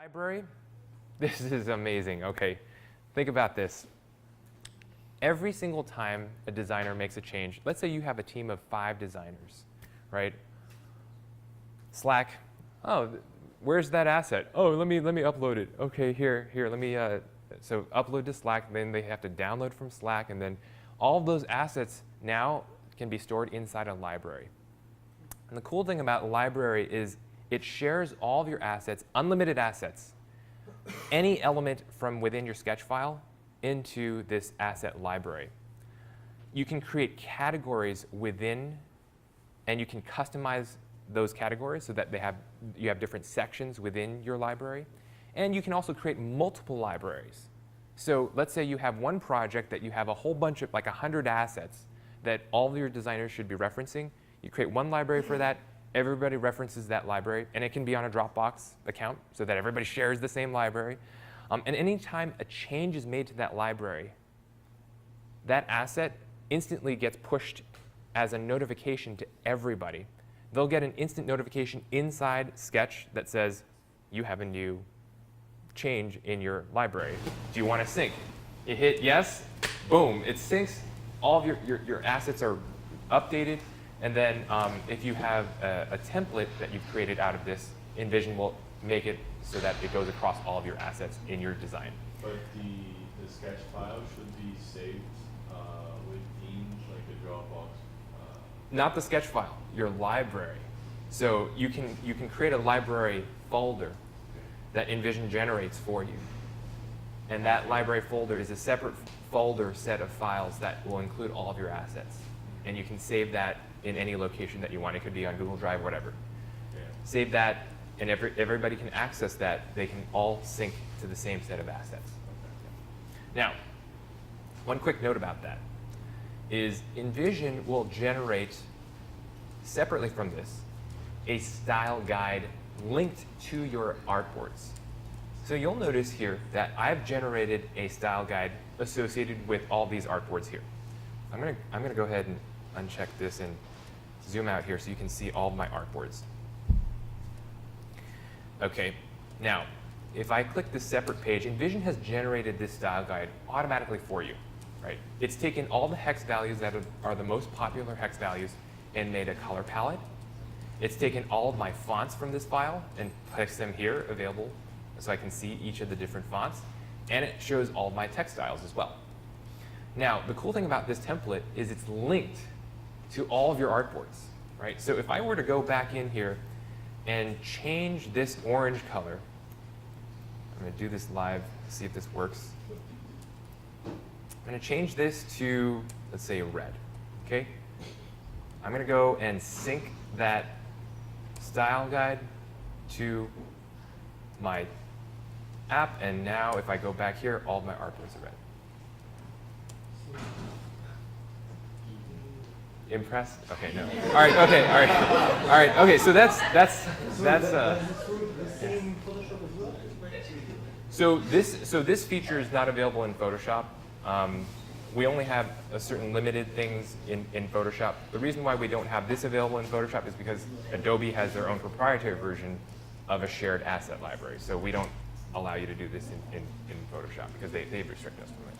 Library, this is amazing. Okay, think about this. Every single time a designer makes a change, let's say you have a team of 5 designers, right? Slack, oh, where's that asset? Oh, let me upload it. Okay, here, let me, so upload to Slack, then they have to download from Slack, and then all of those assets now can be stored inside a library. And the cool thing about a library is it shares all of your assets, unlimited assets, any element from within your sketch file into this asset library. You can create categories within, and you can customize those categories so that you have different sections within your library. And you can also create multiple libraries. So let's say you have one project that you have a whole bunch of, like 100 assets that all of your designers should be referencing. You create one library for that. Everybody references that library, and it can be on a Dropbox account so that everybody shares the same library. And anytime a change is made to that library, that asset instantly gets pushed as a notification to everybody. They'll get an instant notification inside Sketch that says, you have a new change in your library. Do you want to sync? You hit yes, boom, it syncs. All of your assets are updated. And then if you have a template that you've created out of this, InVision will make it so that it goes across all of your assets in your design. But the sketch file should be saved within like a Dropbox? Not the sketch file, your library. So you can create a library folder that InVision generates for you. And that library folder is a separate folder set of files that will include all of your assets. And you can save that in any location that you want. It could be on Google Drive, whatever. Yeah. Save that, and everybody can access that. They can all sync to the same set of assets. Okay. Now, one quick note about that is InVision will generate, separately from this, a style guide linked to your artboards. So you'll notice here that I've generated a style guide associated with all these artboards here. I'm gonna go ahead and uncheck this and zoom out here so you can see all of my artboards. Okay, now if I click this separate page, InVision has generated this style guide automatically for you, right? It's taken all the hex values that are the most popular hex values and made a color palette. It's taken all of my fonts from this file and placed them here available so I can see each of the different fonts, and it shows all of my text styles as well. Now, the cool thing about this template is it's linked to all of your artboards, right? So if I were to go back in here and change this orange color, I'm going to do this live, see if this works. I'm going to change this to, let's say, red, okay? I'm going to go and sync that style guide to my app, and now if I go back here, all of my artboards are red. Impressed? Okay, no. All right, okay, all right. All right, okay, so that's so this feature is not available in Photoshop. We only have a certain limited things in Photoshop. The reason why we don't have this available in Photoshop is because Adobe has their own proprietary version of a shared asset library. So we don't allow you to do this in Photoshop because they restrict us from it.